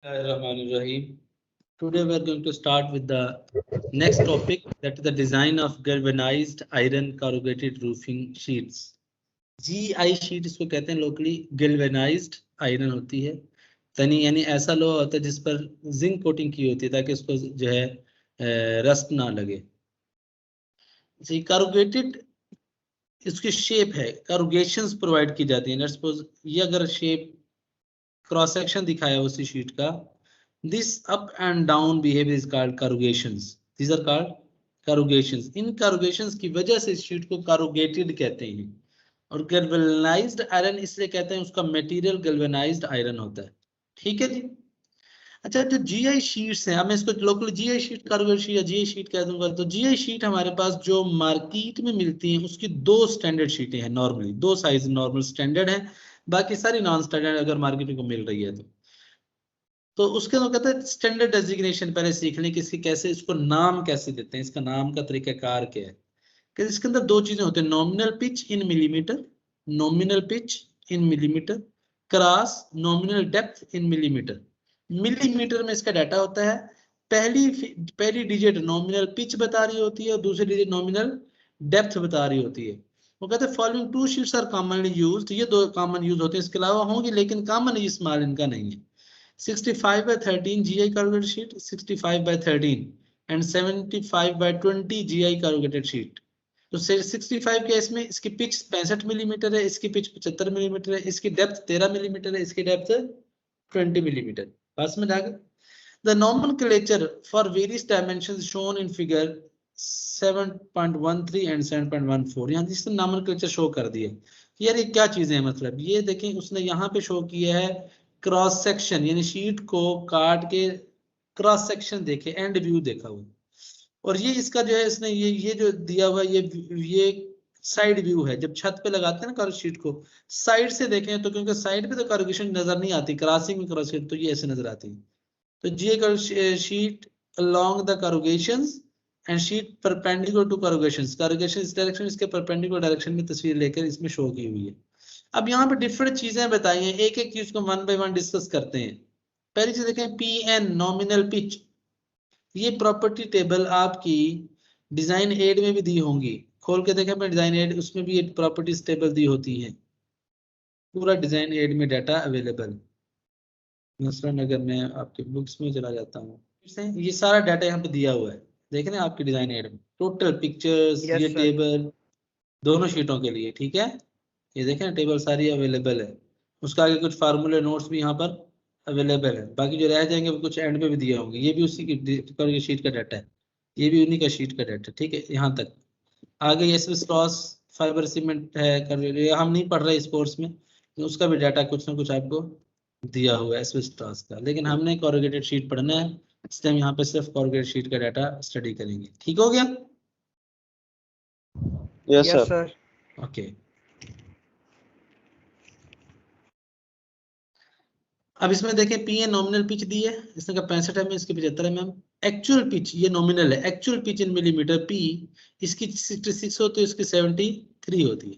Bismillahirrahmanirrahim. Today we are going to start with the next topic, that is the design of galvanized iron corrugated roofing sheets. GI sheet इसको कहते हैं, locally galvanized iron होती है, तनी यानी ऐसा लोहा होता है जिस पर जिंक कोटिंग की होती है ताकि उसको जो है रस्ट ना लगे। जी corrugated इसकी शेप है, corrugations प्रोवाइड की जाती है। लेट्स सपोज ये अगर शेप क्रॉस सेक्शन दिखाया उसी शीट का, this up and down behavior is called corrugations. These are called corrugations. In corrugations की वजह से इस शीट को corrugated कहते हैं। और galvanized iron इसलिए कहते हैं, उसका मटेरियल galvanized iron होता है। ठीक है जी। अच्छा, जो जीआई शीट्स हैं, मैं इसको local GI sheet corrugated sheet या जीआई शीट कह दूंगा। तो जीआई शीट हमारे पास जो मार्केट में मिलती हैं उसकी दो स्टैंडर्ड शीटें हैं, नॉर्मली दो साइज नॉर्मल स्टैंडर्ड है, बाकी सारी नॉन स्टैंडर्ड अगर मार्केट को मिल रही है तो उसके अंदर कहते हैं स्टैंडर्ड डेजिग्नेशन पहले सीख लें कि इसकी कैसे, इसको नाम कैसे देते हैं, इसका नाम का तरीकाकार क्या है। कि इसके अंदर दो चीजें होती हैं, nominal pitch in millimetre, nominal pitch in millimetre, cross nominal depth in millimetre. Millimetre में इसका डाटा होता है, पहली डिजिट नॉमिनल पिच बता रही होती है और दूसरी डिजिट नॉमिनल डेप्थ बता रही होती है। वो कहते हैं following two sheets are commonly used, ये दो कॉमन यूज होते हैं, इसके अलावा होंगे लेकिन कॉमन इस्तेमाल इनका नहीं है। 65/13 GI corrugated sheet, 65/13 and 75/20 GI corrugated sheet। तो 65 के इसमें इसकी पिच 65 मिलीमीटर है, इसकी पिच 75 मिलीमीटर है, इसकी डेप्थ 13 मिलीमीटर है, इसकी डेप्थ 20 मिलीमीटर। पास में जाकर the nomenclature for various dimensions shown in figure 7.13 and 7.14, यहाँ जिसने nomenclature शो कर दिया। यार ये क्या चीजें हैं, मतलब ये देखें उसने यहाँ पे शो किया है क्रॉस सेक्शन, यानी शीट को काट के क्रॉस सेक्शन देखे, एंड व्यू देखा हुआ, और ये इसका जो है इसने ये जो दिया हुआ ये साइड व्यू है। जब छत पे लगाते हैं ना शीट को, साइड से देखें तो क्योंकि साइड पे तो कॉरुगेशन नजर नहीं आती, क्रॉसिंग में क्रॉसिंग तो ये ऐसे नजर आती है। तो जी sheet along the corrugations and sheet perpendicular to corrugations, corrugation इस डायरेक्शन, इसके परपेंडिकुलर डायरेक्शन में तस्वीर लेकर इसमें शो की हुई है। अब यहाँ पे डिफरेंट चीजें बताई हैं, एक एक चीज को वन बाय वन डिस्कस करते हैं। पहली चीज देखें PN नॉमिनल पिच, ये प्रॉपर्टी टेबल आपकी डिजाइन एड में भी दी होंगी, खोल के देखें अपने डिजाइन एड, उसमें भी एक प्रॉपर्टीज टेबल दी होती है, पूरा डिजाइन एड में डाटा अवेलेबल। मसलन अगर मैं आपके बुक्स में चला जाता हूँ, ये सारा डाटा यहाँ पे दिया हुआ है, देख रहे हैं आपकी डिजाइन एड में, टोटल पिक्चर्स, ये टेबल दोनों शीटों के लिए। ठीक है, ये देखें टेबल सारी अवेलेबल है, उसका आगे कुछ फार्मूले नोट्स भी यहाँ पर अवेलेबल है, बाकी जो रह जाएंगे वो कुछ एंड में भी दिए होंगे, ये भी उसी की शीट का डाटा है, ये भी उन्हीं का शीट का डाटा। ठीक है, यहाँ तक आगे एस्बेस्टॉस फाइबर सीमेंट है, हम नहीं पढ़ रहे इस कोर्स में, उसका भी डाटा कुछ ना कुछ आपको दिया हुआ है एस्बेस्टॉस का, लेकिन हमने कॉरुगेटेड शीट पढ़ना है, इसलिए हम यहाँ पे सिर्फ कॉरुगेटेड शीट का डाटा स्टडी करेंगे। ठीक हो गया? Yes sir. ओके, अब इसमें देखें PN नॉमिनल पिच दी है, इसने का 65 mm, इसकी 75 mm। एक्चुअल पिच ये नॉमिनल है, एक्चुअल पिच इन मिलीमीटर P इसकी 66 होती है, इसकी 73 होती है।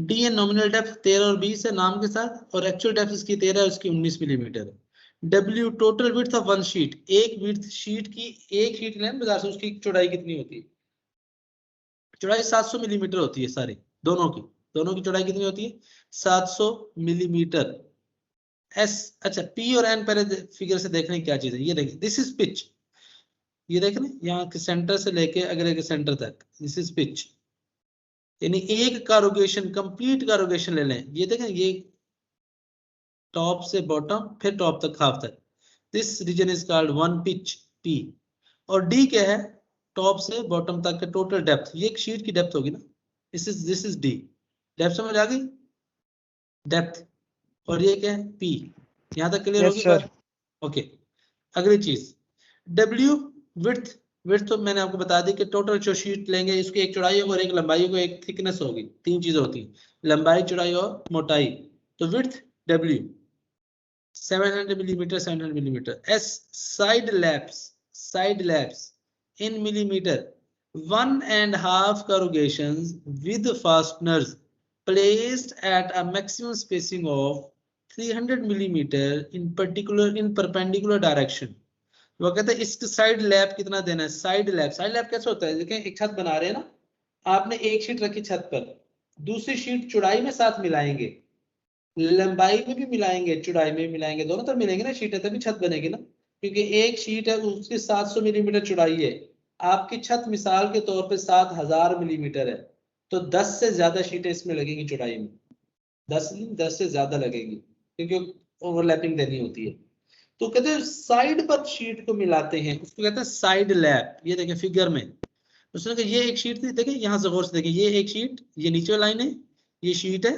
DN नॉमिनल डेप्थ 13 और 20 है नाम के साथ, और एक्चुअल डेप्थ इसकी 13 है, उसकी 19 मिलीमीटर है। W total width of one sheet, एक विड्थ शीट की, एक शीट लें बाजार से, उसकी चौड़ाई कितनी होती है? चौड़ाई 700 मिलीमीटर होती है सारी, दोनों की चौड़ाई कितनी होती है? 700 मिलीमीटर। एस, अच्छा P और N पहले फिगर से देख रहे हैं क्या चीज है, ये देखिए दिस इज पिच, ये देख रहे हैं यहाँ के सेंटर से लेके अगले के सेंटर तक, दिस इज पिच, यानी एक कॉरुगेशन, कंप्लीट कॉरुगेशन ले लें, ये देखें ये टॉप से बॉटम फिर टॉप तक हाफ तक, this region is called one pitch P। और D क्या है? टॉप से बॉटम तक का टोटल डेप्थ, ये एक शीट की डेप्थ होगी ना, दिस इज D, डेप्थ समझ आ गई, डेप्थ। और ये क्या है? P। यहाँ तक क्लियर होगी बात? ओके, अगली चीज W विड्थ तो मैंने आपको बता दी कि टोटल जो शीट लेंगे इसकी एक चौड़ाई होगी और एक लंबाई होगी, एक थिकनेस होगी, तीन चीजें होती हैं, लंबाई, चौड़ाई और मोटाई। तो width W 700 millimetre, 700 millimetre. S side lapse in millimeter, 1.5 corrugations with fasteners placed at a maximum spacing of 300 millimetre in particular in perpendicular direction. वो कहते हैं इसका साइड लैप कितना देना है। साइड लैप कैसे होता है, देखें एक छत बना रहे हैं ना, आपने एक शीट रखी छत पर, दूसरी शीट चौड़ाई में साथ मिलाएंगे, लंबाई में भी मिलाएंगे, चौड़ाई में भी मिलाएंगे, दोनों तरफ मिलेंगे ना शीट है, तभी छत बनेगी ना। क्योंकि एक शीट है उसकी 700 मिलीमीटर चौड़ाई है, आपकी छत मिसाल के तौर पे 7000 मिलीमीटर है, तो 10 से ज्यादा शीटें इसमें लगेंगी चौड़ाई में, 10 से ज्यादा लगेगी, क्योंकि ओवरलैपिंग देनी होती है। तो कहते हैं साइड पर शीट को मिलाते हैं, उसको कहते हैं साइड लैप। ये देखें फिगर में, उसने कहा ये एक शीट थी, देखें यहां से गौर से देखें, ये एक शीट, ये नीचे लाइन है, ये शीट है,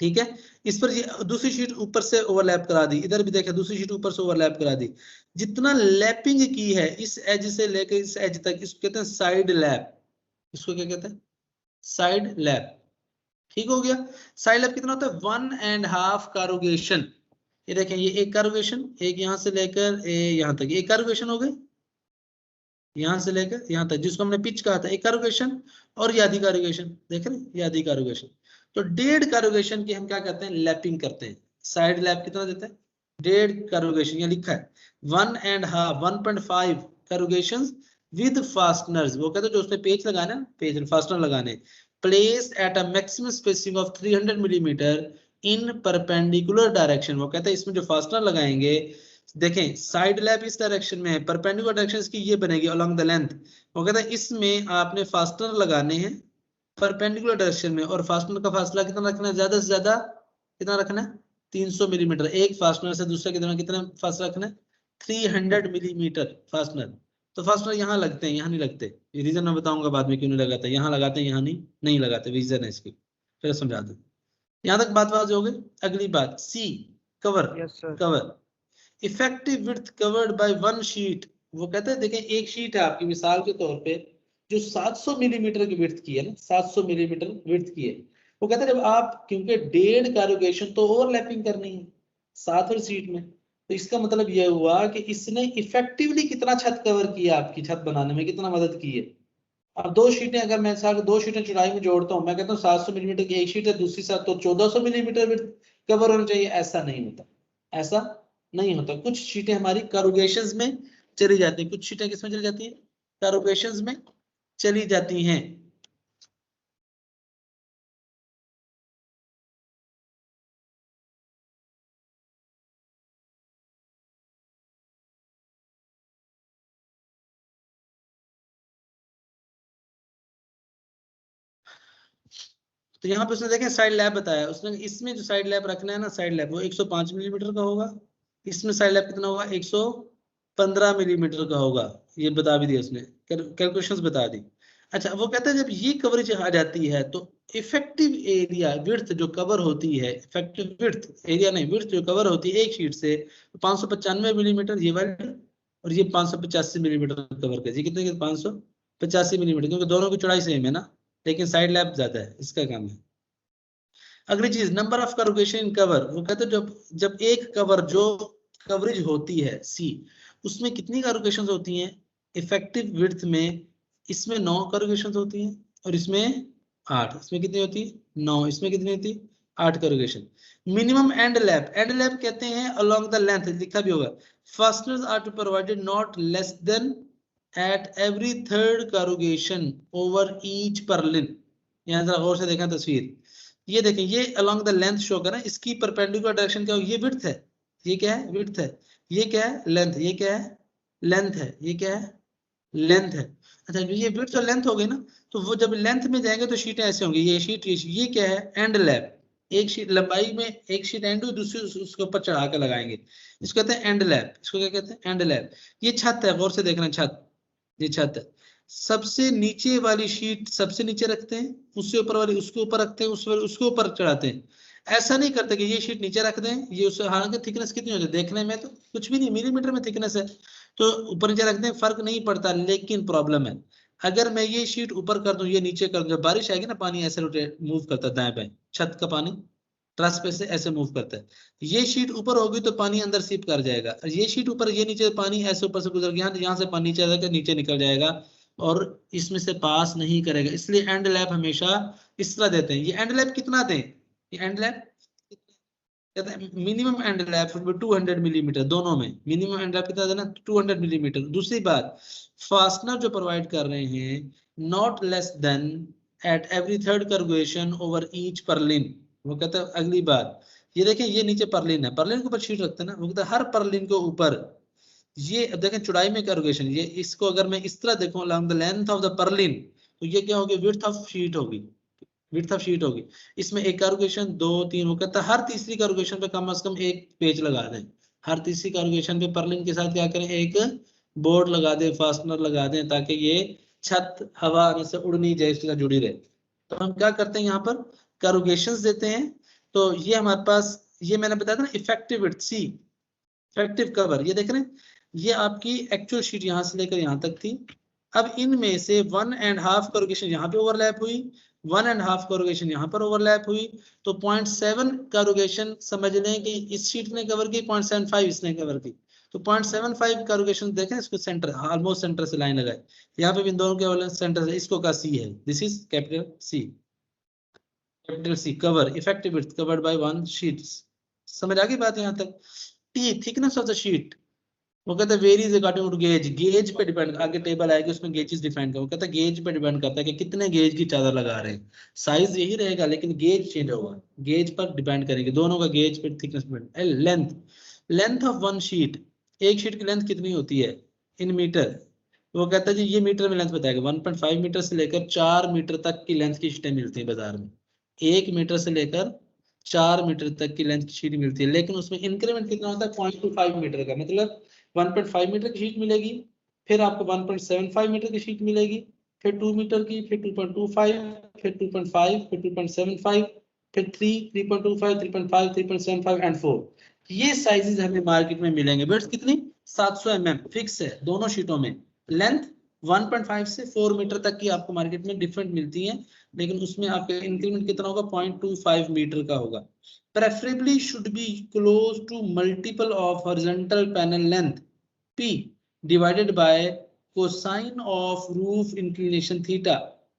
ठीक है। इस पर ये दूसरी शीट ऊपर से ओवरलैप करा दी, इधर भी देखा दूसरी शीट ऊपर से ओवरलैप करा दी। जितना लैपिंग की है इस एज से लेकर इस एज तक, इसको कहते हैं साइड लैप। इसको क्या कहते हैं, साइड लैप। ठीक हो गया। साइड लैप कितना होता है, 1.5 कारोगेशन। ये देखें ये एक कारोगेशन, एक यहां से लेकर यहां तक एक कारोगेशन हो गई, यहां से लेकर यहां तक, जिसको हमने पिच कहा था, एक कारोगेशन। और ये आधी कारोगेशन, देख रहे हैं ये आधी कारोगेशन। तो 1.5 कारोगेशन की हम क्या करते हैं, लैपिंग करते हैं। साइड लैप कितना देता है, 1.5 कारोगेशन, ये लिखा है 1.5 कारोगेशन विद फास्टनर्स। वो कहते हैं जो उसमें पेज लगाना, पेज फास्टनर लगाने, place at a maximum spacing of 300 millimetre in perpendicular direction. वो कहते हैं इसमें जो फास्टनर लगाएंगे, देखें साइड लैप इस डायरेक्शन में है, परपेंडिकुलर डायरेक्शन इसकी ये बनेगी अलोंग द लेंथ। वो कहता है इसमें आपने फास्टनर लगाने हैं परपेंडिकुलर डायरेक्शन में, और फास्टनर का फासला कितना रखना है, ज्यादा से ज्यादा कितना रखना है, 300 मिलीमीटर। एक फास्टनर से दूसरे कितना फासला रखना है, 300 मिलीमीटर फास्टनर। तो फास्टनर यहाँ लगते हैं, यहाँ नहीं लगते, ये रीजन मैं बताऊंगा बाद में क्यों नहीं लगाते, यहाँ लगाते हैं यहाँ नहीं लगाते, रीजन है इसकी, फिर समझा दूं। यहाँ तक बात हो गई। अगली बात C, cover. Cover effective width covered by one sheet. वो कहते हैं देखें एक शीट है आपकी, मिसाल के तौर पे जो 700 मिलीमीटर की विड्थ की है ना, 700 मिलीमीटर विड्थ की है। वो कहते हैं जब आप, क्योंकि 1.5 कारोगेशन तो ओवरलैपिंग करनी है साथ और शीट में, तो इसका मतलब यह हुआ कि इसने इफेक्टिवली कितना छत कवर किया, आपकी छत बनाने में कितना मदद की है। अब दो शीटें, अगर मैं साथ दो शीटें चौड़ाई में जोड़ता हूँ, मैं कहता हूँ 700 मिलीमीटर की एक शीट है, दूसरी साथ तो 1400 मिलीमीटर विड्थ कवर होना चाहिए, ऐसा नहीं होता, ऐसा नहीं होता। कुछ शीटें हमारी कारोगेशंस में चली जाती हैं, कुछ शीटें किसमें चली जाती हैं, कारोगेशंस में चली जाती हैं। तो यहाँ पे उसने देखें साइड लैब बताया उसने, इसमें जो साइड लैब रखना है ना, साइड लैब वो 105 मिलीमीटर का होगा, इसमें साइड लैब कितना होगा, 115 मिलीमीटर का होगा। ये बता भी दिया उसने, कैलकुलेशंस बता दी। अच्छा वो कहता है जब ये कवरेज आ जाती है तो इफेक्टिव एरिया विड्थ जो कवर होती है, इफेक्टिव विड्थ एरिया नहीं, विड्थ जो कवर होती है एक शीट से 595 मिलीमीटर ये वाली, और ये 585 मिलीमीटर कवर कर, ये कितने 585 मिलीमीटर, क्योंकि दोनों की चौड़ाई सेम है ना, लेकिन साइड लैब ज्यादा है, इसका काम है। अगली चीज नंबर ऑफ करोगेशन इन कवर। वो कहते हैं जब जब एक कवर जो कवरेज होती है सी, उसमें कितनी करोगेशन होती हैं, इफेक्टिव विड्थ में इसमें 9 करोगेशन होती हैं, और इसमें 8, इसमें कितनी होती है 9, इसमें कितनी होती है 8 corrugation. Minimum end lap, end lap कहते हैं अलोंग द लेंथ, लिखा भी होगा, fasteners are to provided not less than at every third corrugation over each purlin. यहाँ जरा गौर से देखा तस्वीर, ये देखें ये अलोंग द लेंथ शो करें, इसकी परपेंडिकुलर डायरेक्शन क्या हो, ये विड्थ है, ये क्या है विड्थ है, ये क्या है लेंथ, ये क्या है लेंथ है, ये क्या है लेंथ है। अच्छा ये विड्थ और लेंथ हो गई ना, तो वो जब लेंथ में जाएंगे तो शीटें ऐसे होंगी, ये शीट ये क्या है एंड लैप, एक शीट लंबाई में एक शीट एंड दूसरी उसके ऊपर चढ़ा कर लगाएंगे, इसको कहते हैं एंड लैप, इसको क्या कहते हैं एंड लैप। ये छत है, गौर से देखना छत, ये छत है, सबसे नीचे वाली शीट सबसे नीचे रखते हैं, उससे ऊपर वाली उसके ऊपर रखते हैं, उसके ऊपर चढ़ाते हैं। ऐसा नहीं करते कि ये शीट नीचे रख दें, ये उससे, हालांकि थिकनेस कितनी होती है देखने में तो कुछ भी नहीं, मिलीमीटर में थिकनेस है, तो ऊपर नीचे रख दें फर्क नहीं पड़ता, लेकिन प्रॉब्लम है अगर मैं ये शीट ऊपर कर दूं ये नीचे कर दूं, जब बारिश आएगी ना पानी ऐसे रोटेट मूव करता है दाएं बाएं, छत का पानी ट्रस पे से ऐसे मूव करता है, ये शीट ऊपर होगी तो पानी अंदर सीप कर जाएगा, ये शीट ऊपर ये नीचे पानी ऐसे ऊपर से गुजर गया, यहाँ से पानी नीचे आ जाएगा, नीचे निकल जाएगा और इसमें से पास नहीं करेगा, इसलिए एंड लैप हमेशा इस तरह देते हैं। ये एंड लैप कितना दें, ये एंड लैप कहते हैं मिनिमम एंड लैप 200 मिलीमीटर, दोनों में मिनिमम एंड लैप कितना देना 200 मिलीमीटर। दूसरी बात, फास्टनर जो प्रोवाइड कर रहे हैं not less than at every third corrugation over each purlin. वो कहता है अगली बात, ये देखें ये नीचे परलिन है, परलिन के ऊपर शीट रखते हैं ना, वो कहता है हर परलिन के ऊपर ये देखें चौड़ाई में कर्गुएशन, ये इसको अगर मैं इस तरह देखूं along the length of the purlin, तो ये क्या होगी width of sheet होगी, width of sheet होगी। इसमें एक कर्गुएशन 2 3, वो कहता है हर तीसरी कर्गुएशन पे कम से कम एक पेज लगा दें, हर तीसरी कर्गुएशन पे परलिन के साथ क्या करें एक बोर्ड लगा दें, फास्टनर लगा दें, ताकि ये छत हवा आने से उड़ नहीं जाए, इसके साथ जुड़ी रहे। तो हम क्या करते हैं यहाँ पर कर्गुएशंस देते हैं। तो ये हमारे पास, ये मैंने बताया था ना इफेक्टिव विड्थ सी, इफेक्टिव कवर, ये देख रहे हैं ये आपकी एक्चुअल शीट यहाँ से लेकर यहाँ तक थी। अब इनमें से 1.5 कॉरुगेशन यहाँ पे ओवरलैप हुई, 1.5 कॉरुगेशन यहाँ पर ओवरलैप हुई, तो 0.7 कॉरुगेशन समझ लें कि इस शीट ने कवर की, 0.75 इसने कवर की, तो 0.75 कॉरुगेशन देखें इसको सेंटर, ऑलमोस्ट सेंटर से लाइन लगाए, यहाँ पे भी इन दोनों के सेंटर से, इसको का सी है, this is capital C, capital C cover effective width covered by one sheets. समझ आ गई बात यहाँ तक। T thickness of the sheet, वो कहता है varies according to gauge, gauge पे डिपेंड, आगे टेबल आएगी उसमें गेजेस डिफाइन कर, वो कहता है गेज पे डिपेंड करता है कि कितने गेज की चादर लगा रहे हैं, साइज यही रहेगा लेकिन गेज चेंज होगा, गेज पर डिपेंड करेंगे, दोनों का गेज पे थिकनेस पे। Length, length of one sheet, एक शीट की लेंथ कितनी होती है इन मीटर, वो कहता है जी ये मीटर में लेंथ बताएगा, 1.5 मीटर से लेकर 4 मीटर तक की लेंथ की शीटें मिलती है बाजार में, 1 मीटर से लेकर 4 मीटर तक की लेंथ की शीट मिलती है, लेकिन उसमें इंक्रीमेंट कितना होता है 0.25 मीटर का, मतलब 1.5 मीटर की शीट मिलेगी, फिर आपको 1.75 मीटर की शीट मिलेगी, फिर 2 मीटर की, फिर 2.25, फिर 2.5, फिर 2.75, फिर 3, 3.25, 3.5, 3.75 एंड 4। ये साइजेस हमें मार्केट में मिलेंगे। विड्थ कितनी 700 mm फिक्स है दोनों शीटों में। लेंथ 1.5 से 4 मीटर तक की आपको मार्केट में डिफरेंट मिलती है, लेकिन उसमें आपका इंक्रीमेंट कितना होगा 0.25 मीटर का होगा। Preferably should be close to multiple of horizontal panel length P divided by cosine of roof inclination theta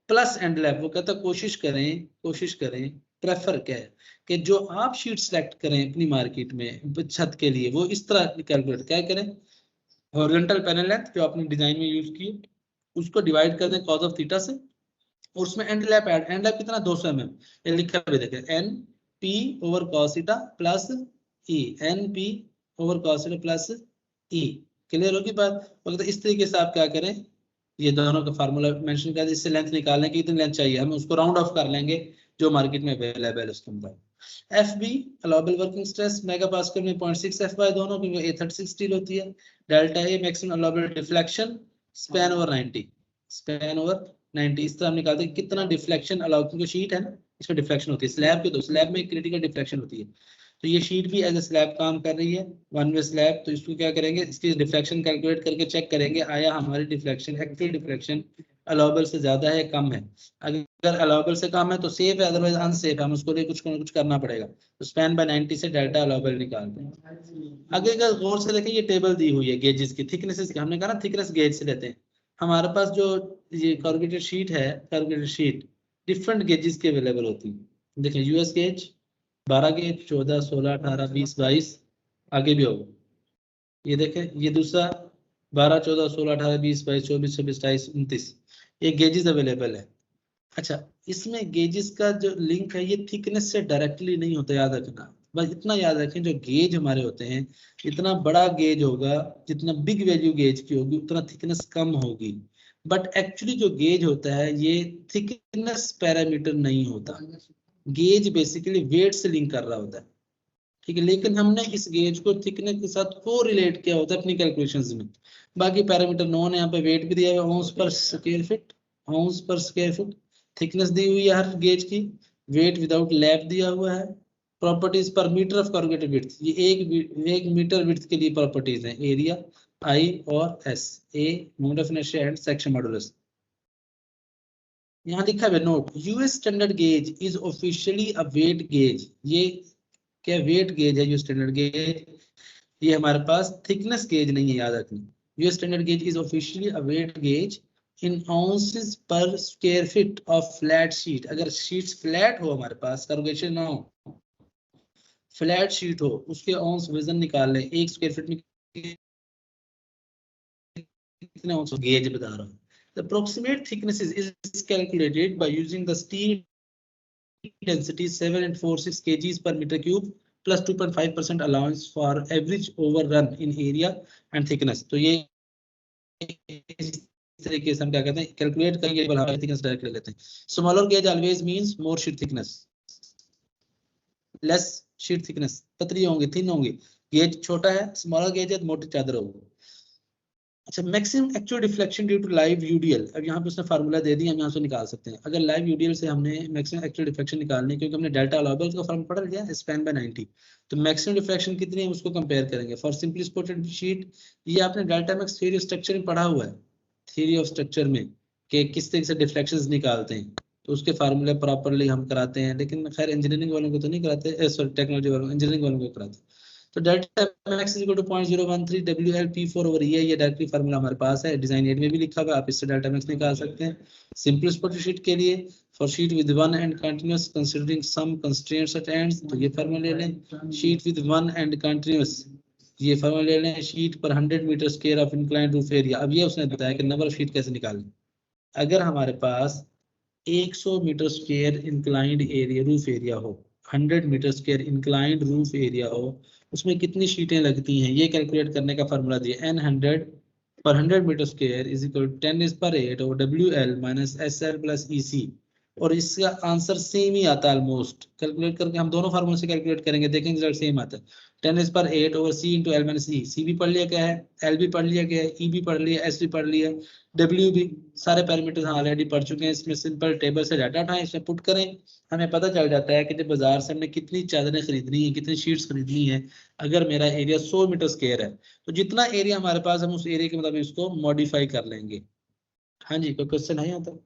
plus end length। वो कहता कोशिश करें प्रेफर क्या है कि जो आप शीट सेलेक्ट करें अपनी मार्केट में छत के लिए, वो इस तरह कैलकुलेट क्या करें, हॉरिजॉन्टल पैनल लेंथ जो आपने डिजाइन में यूज की उसको डिवाइड कर दें कॉस ऑफ थीटा से, और उसमें end lap add, end lap कितना 200 mm, ये लिखा भी देखें N P over cos theta plus E, N P over cos theta plus E. Clear होगी बात। तो इस तरीके से आप क्या करें, ये दोनों का फार्मूला मेंशन कर, इससे लेंथ निकालने की कितनी लेंथ चाहिए हम उसको राउंड ऑफ कर लेंगे जो मार्केट में अवेलेबल है उसके अंदर। F B allowable working stress mega pascal में 0.6 एफ बाय दोनों, क्योंकि A36 स्टील होती है। Delta A maximum allowable deflection span over 90, span over 90, इस तरह हम निकालते हैं कितना डिफ्लेक्शन अलाउ, क्योंकि शीट है ना इसमें डिफ्लेक्शन होती है, स्लैब के तो स्लैब में क्रिटिकल डिफ्लेक्शन होती है, तो ये शीट भी एज ए स्लैब काम कर रही है, वन वे स्लैब, तो इसको क्या करेंगे इसकी डिफ्लेक्शन कैलकुलेट करके चेक करेंगे आया हमारी डिफ्लेक्शन एक्चुअल डिफ्लेक्शन अलाउबल से ज्यादा है कम है, अगर अलाउबल से कम है तो सेफ है, अदरवाइज अनसेफ है, हम उसको लिए कुछ करना पड़ेगा। तो स्पैन बाय 90 से डेल्टा अलाउबल निकालते हैं। अगर गौर से देखें ये टेबल दी हुई है गेजेस की, थिकनेसेस की, हमने कहा ना थिकनेस गेज से लेते हैं, हमारे पास जो ये कॉर्गेटेड शीट है, कॉर्गेटेड शीट डिफरेंट गेजेस की अवेलेबल होती है। देखें यूएस गेज 12 गेज 14 16 18 20 22 आगे भी होगा, ये देखें ये दूसरा 12 14 16 18 20 22 24 26 28 29 ये गेजेस अवेलेबल है। अच्छा इसमें गेजेस का जो लिंक है ये थिकनेस से डायरेक्टली नहीं होता, याद रखना, बस इतना याद रखें जो गेज हमारे होते हैं इतना बड़ा गेज होगा, जितना बिग वैल्यू गेज की होगी उतना थिकनेस कम होगी, बट एक्चुअली जो गेज होता है ये थिकनेस पैरामीटर नहीं होता, गेज बेसिकली वेट से लिंक कर रहा होता है, ठीक है, लेकिन हमने इस गेज को थिकनेस के साथ को रिलेट किया होता है अपनी कैलकुलेशंस में। बाकी पैरामीटर नॉन है, यहाँ पे वेट भी दिया हुआ है, औंस पर स्क्वायर फीट, औंस पर स्क्वायर फीट, थिकनेस दी हुई है हर गेज की, वेट विदाउट लैब दिया हुआ है, प्रॉपर्टीज पर मीटर ऑफ कॉर्गेटेड विड्थ, ये एक मीटर विड्थ के लिए प्रॉपर्टीज हैं, एरिया आई और S, A moment of inertia and section modulus. यहाँ लिखा है note, US standard gauge is officially a weight gauge, ये क्या वेट गेज है, यूएस स्टैंडर्ड गेज, ये हमारे पास थिकनेस गेज नहीं है, याद रखना। US standard gauge is officially a weight gauge in ounces per square feet of flat sheet, अगर शीट्स फ्लैट हो हमारे पास कॉर्गेशन ना हो, फ्लैट शीट हो, उसके औंस वजन निकाल लें, 1 स्क्वायर फीट में कितने औंस गेज बता रहा हूँ। The approximate thickness is calculated by using the steel density 7.46 kgs per meter cube plus 2.5% allowance for average overrun in area and thickness. तो ये इस तरीके से हम क्या कहते हैं, कैलकुलेट करेंगे, थिकनेस डायरेक्ट ले लेते हैं। Smaller gauge always means more sheet thickness, less sheet thickness, पतली होंगी, थिन होंगी। गेज छोटा है, स्मॉलर गेज है, मोटी चादर होगी। अच्छा, maximum actual deflection due to live UDL, अब यहाँ पे उसने फार्मूला दे दिया, हम यहाँ से निकाल सकते हैं। अगर लाइव यूडीएल से हमने मैक्सिमम एक्चुअल डिफ्लेक्शन निकालनी, क्योंकि हमने डेल्टा अलाउबल का फार्मूला पढ़ लिया, स्पैन बाय 90, तो मैक्सिमम डिफ्लेक्शन कितनी है उसको कंपेयर करेंगे। फॉर सिंपली स्पोर्टेड शीट, ये आपने delta max theory of structure में पढ़ा हुआ है, थ्योरी ऑफ स्ट्रक्चर में, कि किस तरीके से डिफ्लेक्शंस निकालते हैं, तो उसके फार्मूले प्रॉपर्ली हम कराते हैं। लेकिन खैर इंजीनियरिंग वालों को तो नहीं कराते, सॉरी टेक्नोलॉजी वालों, इंजीनियरिंग वालों को कराते हैं। तो delta max equal to 0.013 WLP4 over ये डायरेक्टली फार्मूला हमारे पास है, डिजाइन एड में भी लिखा हुआ है, आप इससे डेल्टा मैक्स निकाल सकते हैं। सिंपल स्पोर्टेड शीट के लिए, for sheet with one end continuous considering some constraints at ends, तो ये फार्मूला ले लें। Sheet with one end continuous, ये फार्मूला ले लें। शीट पर 100 meter square of inclined roof area, अब ये उसने बताया कि नंबर ऑफ शीट कैसे निकालें। अगर हमारे पास 100 meter square inclined area roof area हो, 100 meter square inclined roof area हो, उसमें कितनी शीटें लगती हैं, ये कैलकुलेट करने का फार्मूला दिया। n100 पर 100 मीटर स्क्वायर इज इक्वल 10⁸ और WL minus SL plus EC, और इसका आंसर सेम ही आता है ऑलमोस्ट। कैलकुलेट करके हम दोनों फार्मूले से कैलकुलेट करेंगे, देखेंगे रिजल्ट सेम आता है। 10⁸ over C into L minus E, C भी पढ़ लिया क्या है, L भी पढ़ लिया क्या है, E भी पढ़ लिया, S भी पढ़ लिया, W भी, सारे पैरामीटर्स ऑलरेडी पढ़ चुके हैं। इसमें सिंपल टेबल से डाटा उठाएं, इसमें पुट करें, हमें पता चल जाता है कि जब बाजार से हमने कितनी चादरें खरीदनी है, कितनी शीट्स खरीदनी है। अगर मेरा एरिया 100 मीटर स्क्वायर है, तो जितना एरिया हमारे पास, हम उस एरिया के मुताबिक इसको मॉडिफाई कर लेंगे। हाँ जी, कोई क्वेश्चन है यहाँ तक?